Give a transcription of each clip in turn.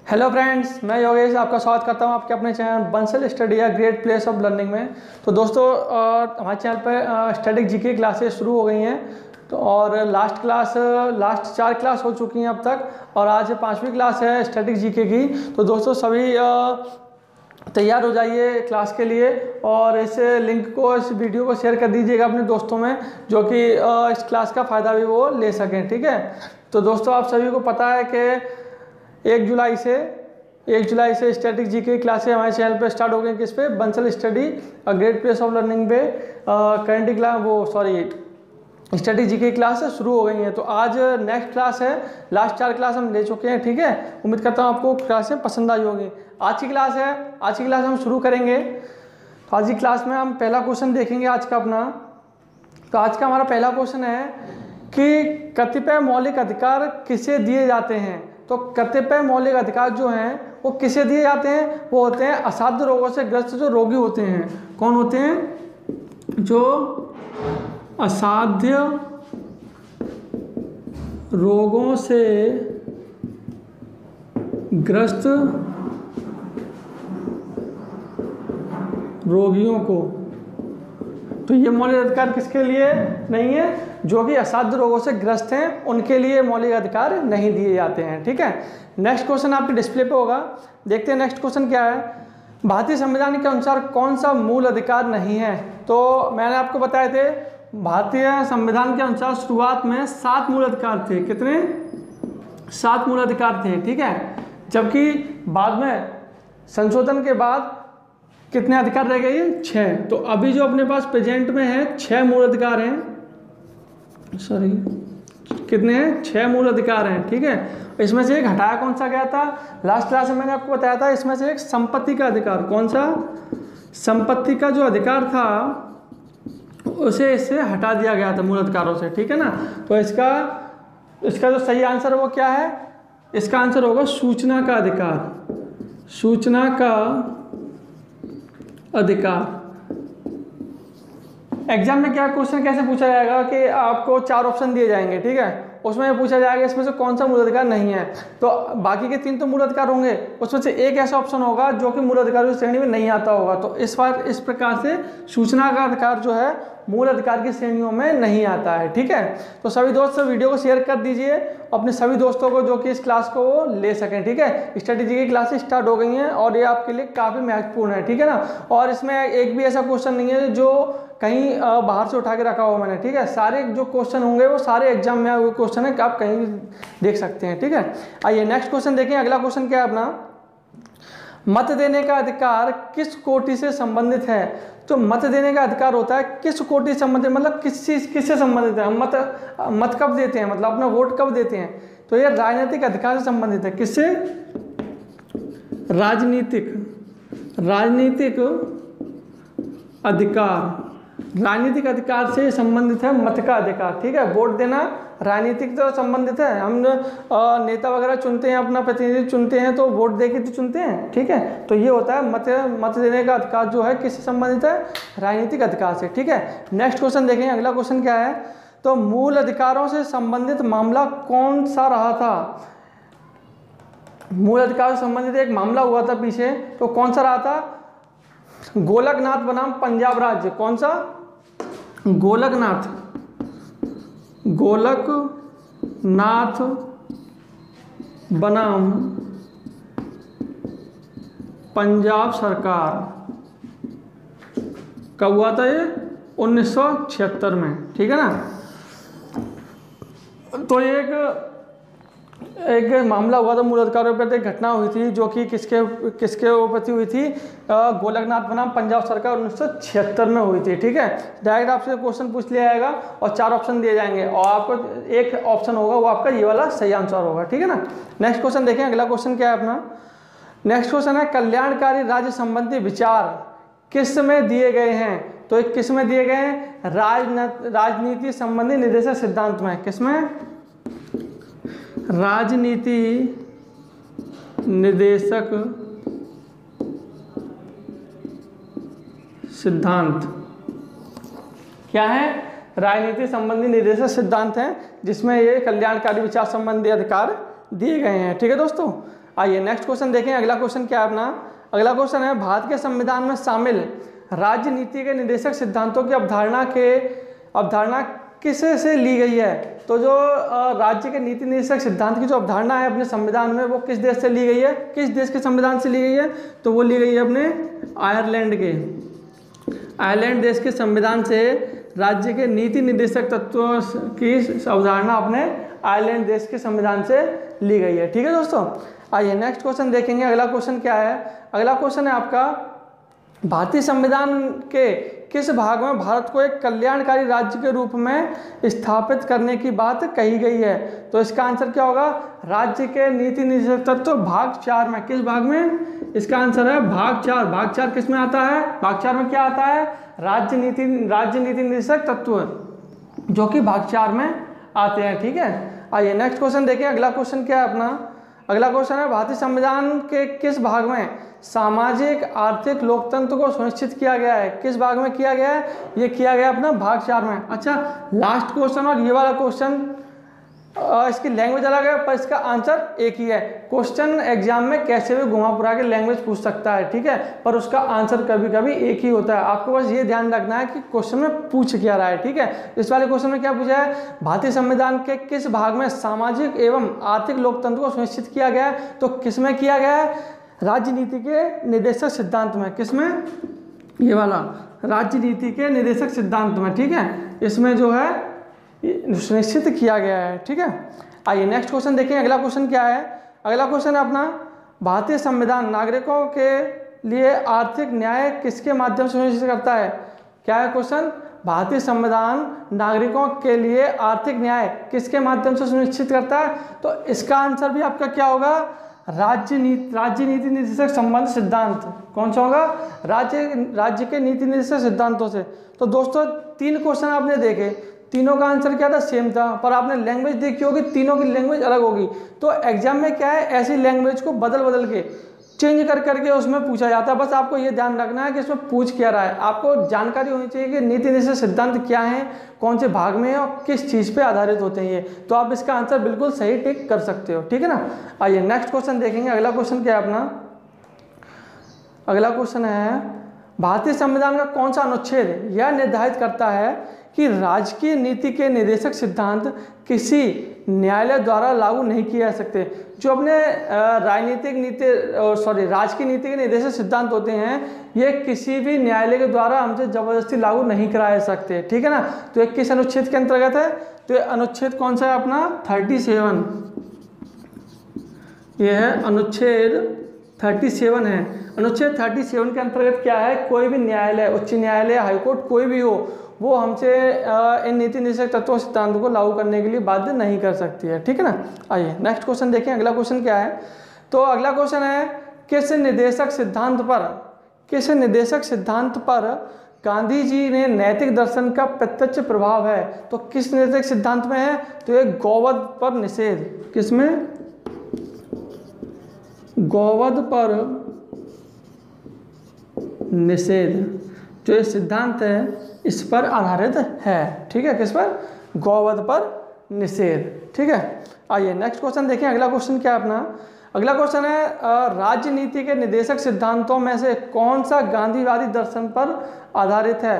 Hello friends, मैं योगेश आपका स्वागत करता हूं आपके अपने चैनल बंसल स्टडी या ग्रेट प्लेस ऑफ लर्निंग में। तो दोस्तों हमारे चैनल पर स्टैटिक जीके क्लासेस शुरू हो गई हैं। तो और लास्ट 4 क्लास हो चुकी हैं अब तक, और आज 5वीं क्लास है स्टैटिक जीके की। तो दोस्तों सभी तैयार हो जाइए क्लास के लिए, और इस लिंक को, इस वीडियो को शेयर कर दीजिएगा अपने दोस्तों में, जो कि इस क्लास का फ़ायदा भी वो ले सकें। ठीक है, तो दोस्तों आप सभी को पता है कि 1 जुलाई से स्टैटिक जीके क्लासेस हमारे चैनल पे स्टार्ट हो गई। किस पे? Bansal study great place of learning पे स्टैटिक जीके क्लास शुरू हो गई हैं। तो आज नेक्स्ट क्लास है, लास्ट 4 क्लास हम ले चुके हैं। ठीक है, उम्मीद करता हूँ आपको क्लासें पसंद आई होगी। आज की क्लास हम शुरू करेंगे। तो आज की क्लास में हम पहला क्वेश्चन देखेंगे आज का अपना। तो आज का हमारा पहला क्वेश्चन है कि कतिपय मौलिक अधिकार किसे दिए जाते हैं। तो कतिपय मौलिक अधिकार जो हैं वो किसे दिए जाते हैं? वो होते हैं असाध्य रोगों से ग्रस्त जो रोगी होते हैं। कौन होते हैं? जो असाध्य रोगों से ग्रस्त रोगियों को। तो ये मौलिक अधिकार किसके लिए नहीं है? जो कि असाध्य रोगों से ग्रस्त हैं, उनके लिए मौलिक अधिकार नहीं दिए जाते हैं। ठीक है, नेक्स्ट क्वेश्चन आपके डिस्प्ले पे होगा। देखते हैं नेक्स्ट क्वेश्चन क्या है। भारतीय संविधान के अनुसार कौन सा मूल अधिकार नहीं है? तो मैंने आपको बताए थे, भारतीय संविधान के अनुसार शुरुआत में 7 मूल अधिकार थे। कितने? 7 मूल अधिकार थे। ठीक है, जबकि बाद में संशोधन के बाद कितने अधिकार रह गए? 6। तो अभी जो अपने पास प्रेजेंट में है 6 मूल अधिकार हैं। सॉरी, कितने हैं? 6 मूल अधिकार हैं। ठीक है, इसमें से एक हटाया कौन सा गया था? लास्ट क्लास में मैंने आपको बताया था, इसमें से एक संपत्ति का अधिकार। कौन सा? संपत्ति का जो अधिकार था उसे इससे हटा दिया गया था मूल अधिकारों से। ठीक है ना, तो इसका जो सही आंसर है वो क्या है? इसका आंसर होगा सूचना का अधिकार। सूचना का अधिकार। एग्जाम में क्या क्वेश्चन कैसे पूछा जाएगा कि आपको 4 ऑप्शन दिए जाएंगे। ठीक है, उसमें पूछा जाएगा इसमें से कौन सा मूल अधिकार नहीं है। तो बाकी के 3 तो मूल अधिकार होंगे, उसमें से एक ऐसा ऑप्शन होगा जो कि मूल अधिकार की श्रेणी में नहीं आता होगा। तो इस बार इस प्रकार से सूचना का अधिकार जो है मूल अधिकार की श्रेणियों में नहीं आता है। ठीक है, तो सभी दोस्त वीडियो को शेयर कर दीजिए अपने सभी दोस्तों को, जो कि इस क्लास को वो ले सकें। ठीक है, स्ट्रेटेजी की क्लासेस स्टार्ट हो गई हैं और ये आपके लिए काफ़ी महत्वपूर्ण है। ठीक है ना, और इसमें एक भी ऐसा क्वेश्चन नहीं है जो कहीं बाहर से उठा के रखा हुआ मैंने। ठीक है, सारे जो क्वेश्चन होंगे वो सारे एग्जाम में आए हुए क्वेश्चन है कि आप कहीं देख सकते हैं। ठीक है, आइए नेक्स्ट क्वेश्चन देखें। अगला क्वेश्चन क्या है अपना? मत देने का अधिकार किस कोटि से संबंधित है? तो मत देने का अधिकार होता है किस कोटि से संबंधित, मतलब किससे संबंधित है? हम मत कब देते हैं, मतलब अपना वोट कब देते हैं? तो ये राजनीतिक अधिकार से संबंधित है। किससे? राजनीतिक अधिकार। राजनीतिक अधिकार से संबंधित है मत का अधिकार। ठीक है, वोट देना राजनीतिक तो संबंधित है। हम नेता वगैरह चुनते हैं, अपना प्रतिनिधि चुनते हैं, तो वोट दे के तो चुनते हैं। ठीक है, तो ये होता है मत देने का अधिकार जो है किससे संबंधित है? राजनीतिक अधिकार से। ठीक है, नेक्स्ट क्वेश्चन देखें। अगला क्वेश्चन क्या है? तो मूल अधिकारों से संबंधित मामला कौन सा रहा था? मूल अधिकार से संबंधित एक मामला हुआ था पीछे, तो कौन सा रहा था? गोलकनाथ बनाम पंजाब राज्य। कौन सा? गोलकनाथ बनाम पंजाब सरकार। कब हुआ था ये? 1976 में। ठीक है ना, तो एक मामला हुआ था, मूल अधिकारों पर एक घटना हुई थी जो कि किसके प्रति हुई थी? गोलकनाथ बनाम पंजाब सरकार 1976 में हुई थी। ठीक है, डायरेक्ट आपसे क्वेश्चन पूछ लिया जाएगा और 4 ऑप्शन दिए जाएंगे, और आपको एक ऑप्शन होगा वो आपका ये वाला सही आंसर होगा। ठीक है ना, नेक्स्ट क्वेश्चन देखें। अगला क्वेश्चन क्या है अपना? नेक्स्ट क्वेश्चन है कल्याणकारी राज्य संबंधी विचार किस में दिए गए हैं? तो एक किस में दिए गए हैं? राजनीति संबंधी निर्देशक सिद्धांत में। किसमें? राजनीति निर्देशक सिद्धांत क्या है? राजनीति संबंधी निर्देशक सिद्धांत हैं, जिसमें ये कल्याणकारी विचार संबंधी अधिकार दिए गए हैं। ठीक है दोस्तों, आइए नेक्स्ट क्वेश्चन देखें। अगला क्वेश्चन क्या है अपना, अगला क्वेश्चन है भारत के संविधान में शामिल राज्य नीति के निर्देशक सिद्धांतों की अवधारणा किसे से ली गई है। तो जो राज्य के नीति निर्देशक सिद्धांत की जो अवधारणा है अपने संविधान में, वो किस देश से ली गई है, किस देश के संविधान से ली गई है, तो वो ली गई है अपने आयरलैंड देश के संविधान से राज्य के नीति निर्देशक तत्वों की अवधारणा अपने आयरलैंड देश के संविधान से ली गई है। ठीक है दोस्तों, आइए नेक्स्ट क्वेश्चन देखेंगे। अगला क्वेश्चन क्या है, अगला क्वेश्चन है आपका भारतीय संविधान के किस भाग में भारत को एक कल्याणकारी राज्य के रूप में स्थापित करने की बात कही गई है। तो इसका आंसर क्या होगा, राज्य के नीति निर्देशक तत्व भाग 4 में। किस भाग में, इसका आंसर है भाग 4। भाग 4 किस में आता है, भाग 4 में क्या आता है, राज्य नीति निर्देशक तत्व, जो कि भाग 4 में आते हैं। ठीक है, आइए नेक्स्ट क्वेश्चन देखिए। अगला क्वेश्चन क्या है अपना, अगला क्वेश्चन है भारतीय संविधान के किस भाग में सामाजिक आर्थिक लोकतंत्र को सुनिश्चित किया गया है। किस भाग में किया गया है, ये किया गया अपना भाग 4 में। अच्छा, लास्ट क्वेश्चन और ये वाला क्वेश्चन इसकी लैंग्वेज अलग है पर इसका आंसर एक ही है। क्वेश्चन एग्जाम में कैसे भी घुमा फिरा के लैंग्वेज पूछ सकता है, ठीक है, पर उसका आंसर कभी कभी एक ही होता है। आपको बस ये ध्यान रखना है कि क्वेश्चन में पूछ क्या रहा है। ठीक है, इस वाले क्वेश्चन में क्या पूछा है, भारतीय संविधान के किस भाग में सामाजिक एवं आर्थिक लोकतंत्र को सुनिश्चित किया गया है। तो किस में किया गया है, राजनीति के निर्देशक सिद्धांत में। किसमें, ये वाला राजनीति के निर्देशक सिद्धांत में। ठीक है, इसमें जो है सुनिश्चित किया गया है। ठीक है, आइए नेक्स्ट क्वेश्चन देखें। अगला क्वेश्चन क्या है, अगला क्वेश्चन है अपना भारतीय संविधान नागरिकों के लिए आर्थिक न्याय किसके माध्यम से सुनिश्चित करता है। क्या है क्वेश्चन, भारतीय संविधान नागरिकों के लिए आर्थिक न्याय किसके माध्यम से सुनिश्चित करता है। तो इसका आंसर भी आपका क्या होगा, राज्य नीति निर्देशक संबंध सिद्धांत। कौन सा होगा, राज्य के नीति निर्देशक सिद्धांतों से। तो दोस्तों 3 क्वेश्चन आपने देखे, तीनों का आंसर क्या था, सेम था, पर आपने लैंग्वेज देखी होगी, तीनों की लैंग्वेज अलग होगी। तो एग्जाम में क्या है, ऐसी लैंग्वेज को बदल के चेंज करके उसमें पूछा जाता है। बस आपको ये ध्यान रखना है कि इसमें पूछ क्या रहा है। आपको जानकारी होनी चाहिए कि नीति निर्देशक सिद्धांत क्या है, कौन से भाग में है और किस चीज़ पे आधारित होते हैं ये। तो आप इसका आंसर बिल्कुल सही टिक कर सकते हो। ठीक है ना, आइए नेक्स्ट क्वेश्चन देखेंगे। अगला क्वेश्चन क्या है अपना, अगला क्वेश्चन है भारतीय संविधान का कौन सा अनुच्छेद यह निर्धारित करता है कि राजकीय नीति के निर्देशक सिद्धांत किसी न्यायालय द्वारा लागू नहीं किए जा सकते। जो अपने राजकीय नीति के निर्देशक सिद्धांत होते हैं, ये किसी भी न्यायालय के द्वारा हमसे जबरदस्ती लागू नहीं कराए सकते। ठीक है ना, तो ये किस अनुच्छेद के अंतर्गत है, तो ये अनुच्छेद कौन सा है अपना 37, ये है अनुच्छेद 37 है। अनुच्छेद 37 के अंतर्गत क्या है, कोई भी न्यायालय, उच्च न्यायालय, हाईकोर्ट कोई भी हो, वो हमसे इन नीति निर्देशक तत्वों सिद्धांतों को लागू करने के लिए बाध्य नहीं कर सकती है। ठीक है ना, आइए नेक्स्ट क्वेश्चन देखें। अगला क्वेश्चन क्या है, तो अगला क्वेश्चन है किस निर्देशक सिद्धांत पर गांधी जी ने नैतिक दर्शन का प्रत्यक्ष प्रभाव है। तो किस निर्देशक सिद्धांत में है, तो ये गौवध पर निषेध। किसमें, गौवध पर निषेध, जो ये सिद्धांत है इस पर आधारित है। ठीक है, किस पर, गौवध पर निषेध। ठीक है, आइए नेक्स्ट क्वेश्चन देखें। अगला क्वेश्चन क्या है अपना, अगला क्वेश्चन है राजनीति के निर्देशक सिद्धांतों में से कौन सा गांधीवादी दर्शन पर आधारित है।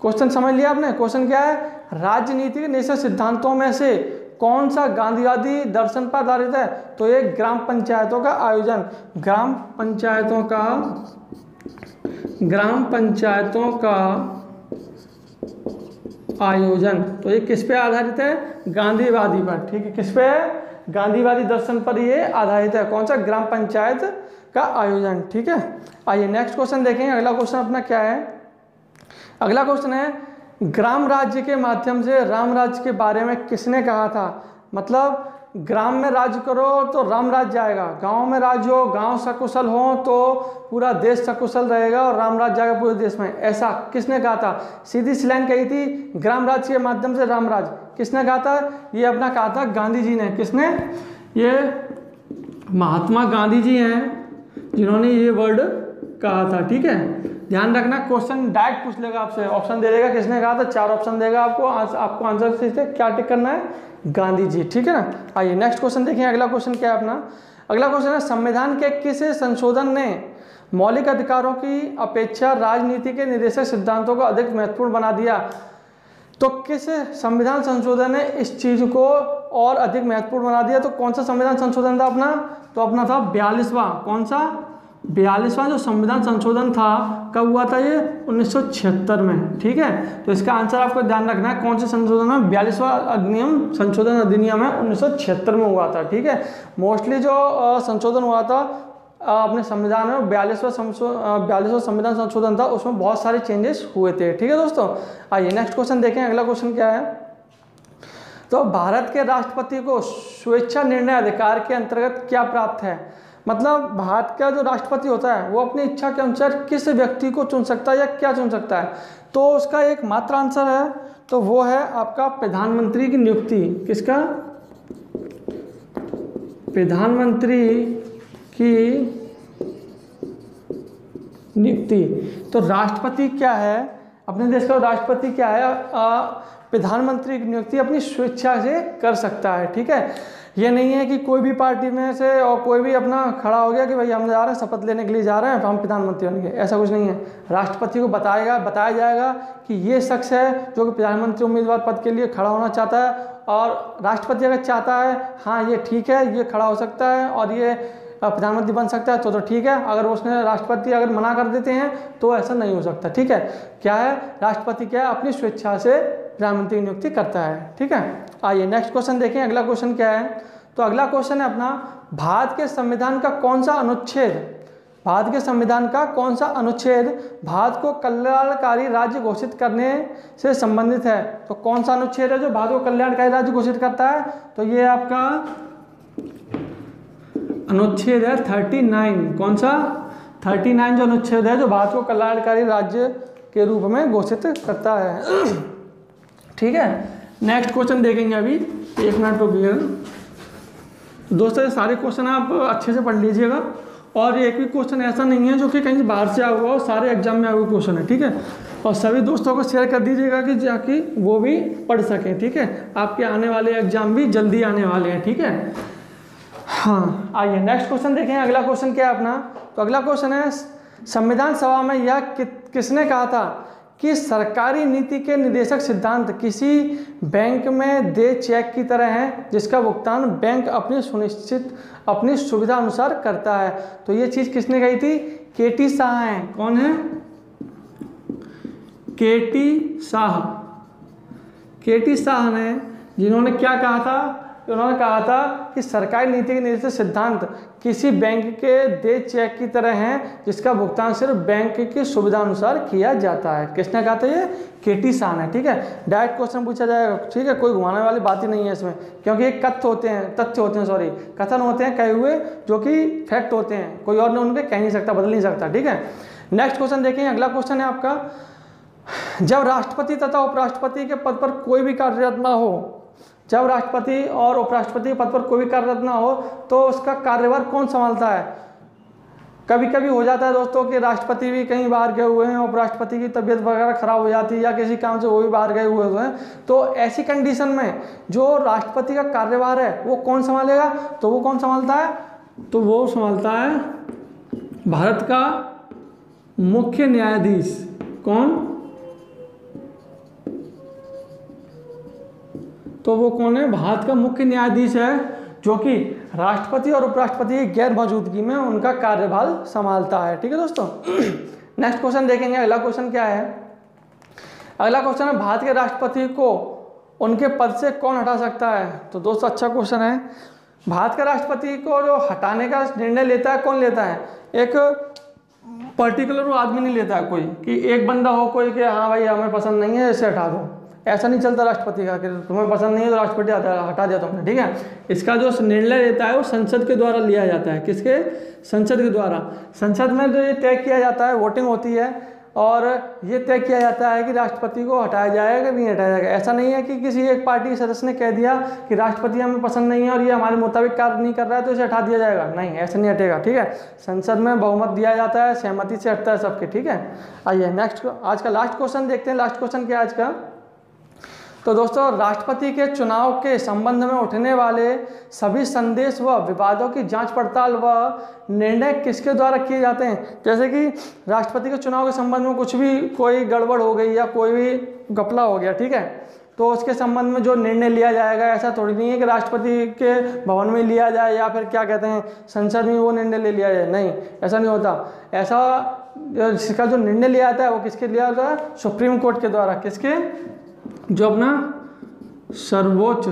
क्वेश्चन समझ लिया आपने, क्वेश्चन क्या है, राजनीति के निर्देशक सिद्धांतों में से कौन सा गांधीवादी दर्शन पर आधारित है। तो ये ग्राम पंचायतों का आयोजन, ग्राम पंचायतों का आयोजन। तो ये किस पे आधारित है, गांधीवादी पर। ठीक है, किस पे है, गांधीवादी दर्शन पर ये आधारित है। कौन सा, ग्राम पंचायत का आयोजन। ठीक है, आइए नेक्स्ट क्वेश्चन देखेंगे। अगला क्वेश्चन अपना क्या है, अगला क्वेश्चन है ग्राम राज्य के माध्यम से राम राज्य के बारे में किसने कहा था। मतलब ग्राम में राज्य करो तो राम राज्य आएगा, गांव में राज्य हो, गांव सकुशल हो तो पूरा देश सकुशल रहेगा और राम राज्य आएगा पूरे देश में। ऐसा किसने कहा था, सीधी सी लाइन कही थी, ग्राम राज्य के माध्यम से राम राज्य। किसने कहा था, ये अपना कहा था गांधी जी ने। किसने, ये महात्मा गांधी जी हैं जिन्होंने ये वर्ड कहा था। ठीक है, ध्यान रखना, क्वेश्चन डायरेक्ट पूछ लेगा आपसे, ऑप्शन दे देगा किसने कहा था, 4 ऑप्शन देगा आपको आंसर से क्या टिक करना है, गांधी जी। ठीक है ना, आइए नेक्स्ट क्वेश्चन देखिए। अगला क्वेश्चन क्या है अपना, अगला क्वेश्चन है, संविधान के किस संशोधन ने मौलिक अधिकारों की अपेक्षा राजनीति के निर्देशक सिद्धांतों को अधिक महत्वपूर्ण बना दिया? तो किस संविधान संशोधन ने इस चीज को और अधिक महत्वपूर्ण बना दिया? तो कौन सा संविधान संशोधन था अपना? तो अपना था 42वां। कौन सा? 42वां जो संविधान संशोधन था, कब हुआ था ये? 1976 में। ठीक है, तो इसका आंसर आपको ध्यान रखना है, कौन से संशोधन में? 42वां अधिनियम, संशोधन अधिनियम है 1976 में हुआ था। ठीक है, मोस्टली जो संशोधन हुआ था अपने संविधान में 42वां संविधान संशोधन था, उसमें बहुत सारे चेंजेस हुए थे। ठीक है दोस्तों, आइए नेक्स्ट क्वेश्चन देखें। अगला क्वेश्चन क्या है? तो भारत के राष्ट्रपति को स्वेच्छा निर्णय अधिकार के अंतर्गत क्या प्राप्त है? मतलब भारत का जो राष्ट्रपति होता है वो अपनी इच्छा के अनुसार किस व्यक्ति को चुन सकता है या क्या चुन सकता है? तो उसका एक मात्र आंसर है, तो वो है आपका प्रधानमंत्री की नियुक्ति। किसका? प्रधानमंत्री की नियुक्ति। तो राष्ट्रपति क्या है, अपने देश का राष्ट्रपति क्या है? प्रधानमंत्री की नियुक्ति अपनी स्वेच्छा से कर सकता है। ठीक है, ये नहीं है कि कोई भी पार्टी में से और कोई भी अपना खड़ा हो गया कि भाई हम जा रहे हैं, शपथ लेने के लिए जा रहे हैं, तो हम प्रधानमंत्री बनेंगे, ऐसा कुछ नहीं है। राष्ट्रपति को बताया जाएगा कि ये शख्स है जो कि प्रधानमंत्री उम्मीदवार पद के लिए खड़ा होना चाहता है, और राष्ट्रपति अगर चाहता है हाँ ये ठीक है, ये खड़ा हो सकता है और ये प्रधानमंत्री बन सकता है, तो ठीक है। अगर उसने राष्ट्रपति अगर मना कर देते हैं तो ऐसा नहीं हो सकता। ठीक है, क्या है? राष्ट्रपति क्या है? अपनी स्वेच्छा से प्रधानमंत्री की नियुक्ति करता है। ठीक है, आइए नेक्स्ट क्वेश्चन देखें। अगला क्वेश्चन क्या है? तो अगला क्वेश्चन है अपना, भारत के संविधान का कौन सा अनुच्छेद, भारत के संविधान का कौन सा अनुच्छेद भारत को कल्याणकारी राज्य घोषित करने से संबंधित है? तो कौन सा अनुच्छेद है जो भारत को कल्याणकारी राज्य घोषित करता है? तो ये आपका अनुच्छेद है 39। कौन सा? 39 जो अनुच्छेद है जो भारत को कल्याणकारी राज्य के रूप में घोषित करता है। ठीक है, नेक्स्ट क्वेश्चन देखेंगे अभी, 1 मिनट रुकिएगा दोस्तों। ये सारे क्वेश्चन आप अच्छे से पढ़ लीजिएगा, और एक भी क्वेश्चन ऐसा नहीं है जो कि कहीं बाहर से आया हुआ हो, सारे एग्जाम में आए हुए क्वेश्चन है। ठीक है, और सभी दोस्तों को शेयर कर दीजिएगा कि जाके वो भी पढ़ सकें। ठीक है, आपके आने वाले एग्जाम भी जल्दी आने वाले हैं। ठीक है, हाँ आइए नेक्स्ट क्वेश्चन देखें। अगला क्वेश्चन क्या है अपना? तो अगला क्वेश्चन है, संविधान सभा में यह किसने कहा था कि सरकारी नीति के निर्देशक सिद्धांत किसी बैंक में दे चेक की तरह है जिसका भुगतान बैंक अपनी सुविधा अनुसार करता है? तो ये चीज किसने कही थी? केटी शाह हैं। कौन है? केटी शाह। केटी शाह ने, जिन्होंने क्या कहा था? उन्होंने कहा था कि सरकारी नीति के निर्देशक सिद्धांत किसी बैंक के दे चेक की तरह हैं जिसका भुगतान सिर्फ बैंक की सुविधा अनुसार किया जाता है। किसने कहा था? ये केटी शाह ने। ठीक है, डायरेक्ट क्वेश्चन पूछा जाएगा। ठीक है, कोई घुमाने वाली बात ही नहीं है इसमें, क्योंकि ये तथ्य होते हैं, कथन होते हैं कहे हुए जो कि फैक्ट होते हैं, कोई और उनके कह नहीं सकता, बदल नहीं सकता। ठीक है, नेक्स्ट क्वेश्चन देखें। अगला क्वेश्चन है आपका, जब राष्ट्रपति तथा उपराष्ट्रपति के पद पर कोई भी कार्यरत ना हो, जब राष्ट्रपति और उपराष्ट्रपति के पद पर कोई भी कार्यरत ना हो तो उसका कार्यभार कौन संभालता है? कभी कभी हो जाता है दोस्तों कि राष्ट्रपति भी कहीं बाहर गए हुए हैं, उपराष्ट्रपति की तबीयत वगैरह खराब हो जाती है या किसी काम से वो भी बाहर गए हुए हैं, तो ऐसी कंडीशन में जो राष्ट्रपति का कार्यभार है वो कौन संभालेगा? तो वो कौन संभालता है? तो वो संभालता है भारत का मुख्य न्यायाधीश। कौन? तो वो कौन है? भारत का मुख्य न्यायाधीश है, जो कि राष्ट्रपति और उपराष्ट्रपति की गैर मौजूदगी में उनका कार्यभार संभालता है। ठीक है दोस्तों, नेक्स्ट क्वेश्चन देखेंगे। अगला क्वेश्चन क्या है? अगला क्वेश्चन है, भारत के राष्ट्रपति को उनके पद से कौन हटा सकता है? तो दोस्तों अच्छा क्वेश्चन है। भारत के राष्ट्रपति को जो हटाने का निर्णय लेता है, कौन लेता है? एक पर्टिकुलर वो आदमी नहीं लेता है कोई, कि एक बंदा हो कोई कि हाँ भाई हमें पसंद नहीं है इसे हटा दो, ऐसा नहीं चलता राष्ट्रपति का कि तुम्हें पसंद नहीं है तो राष्ट्रपति हटा दिया तुमने। ठीक है, इसका जो निर्णय लेता है वो संसद के द्वारा लिया जाता है। किसके? संसद के द्वारा। संसद में जो ये तय किया जाता है, वोटिंग होती है और ये तय किया जाता है कि राष्ट्रपति को हटाया जाएगा कि नहीं हटाया जाएगा। ऐसा नहीं है कि किसी एक पार्टी के सदस्य ने कह दिया कि राष्ट्रपति हमें पसंद नहीं है और ये हमारे मुताबिक कार्य नहीं कर रहा है तो इसे हटा दिया जाएगा, नहीं ऐसा नहीं हटेगा। ठीक है, संसद में बहुमत दिया जाता है, सहमति से हटता है सबके। ठीक है, आइए नेक्स्ट आज का लास्ट क्वेश्चन देखते हैं। लास्ट क्वेश्चन क्या है आज का? तो दोस्तों राष्ट्रपति के चुनाव के संबंध में उठने वाले सभी संदेश व विवादों की जांच पड़ताल व निर्णय किसके द्वारा किए जाते हैं। जैसे कि राष्ट्रपति के चुनाव के संबंध में कुछ भी कोई गड़बड़ हो गई या कोई भी घपला हो गया, ठीक है, तो उसके संबंध में जो निर्णय लिया जाएगा, ऐसा थोड़ी नहीं है कि राष्ट्रपति के भवन में लिया जाए या फिर क्या कहते हैं संसद में वो निर्णय ले लिया जाए, नहीं, ऐसा नहीं होता। ऐसा इसका जो निर्णय लिया जाता है वो किसके लिया जाता है, सुप्रीम कोर्ट के द्वारा। किसके, जो अपना सर्वोच्च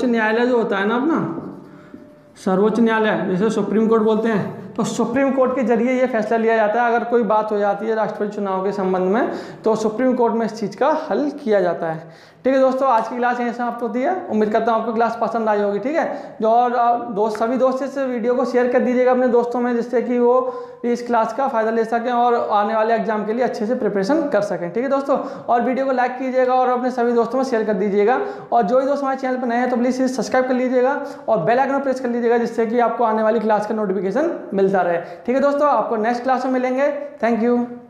न्यायालय जो होता है ना, अपना सर्वोच्च न्यायालय जिसे सुप्रीम कोर्ट बोलते हैं, तो सुप्रीम कोर्ट के जरिए ये फैसला लिया जाता है। अगर कोई बात हो जाती है राष्ट्रपति चुनाव के संबंध में तो सुप्रीम कोर्ट में इस चीज़ का हल किया जाता है। ठीक है दोस्तों, आज की क्लास यहीं समाप्त होती है। उम्मीद करता हूँ आपको क्लास पसंद आई होगी। ठीक है, जो और सभी दोस्त इस वीडियो को शेयर कर दीजिएगा अपने दोस्तों में, जिससे कि वो इस क्लास का फ़ायदा ले सकें और आने वाले एग्जाम के लिए अच्छे से प्रिपरेशन कर सकें। ठीक है दोस्तों, और वीडियो को लाइक कीजिएगा और अपने सभी दोस्तों में शेयर कर दीजिएगा। और जो भी दोस्त हमारे चैनल पर नए हैं तो प्लीज़ इसे सब्सक्राइब कर लीजिएगा और बेल आइकन प्रेस कर लीजिएगा, जिससे कि आपको आने वाली क्लास का नोटिफिकेशन मिलता रहे। ठीक है दोस्तों, आपको नेक्स्ट क्लास में मिलेंगे। Thank you.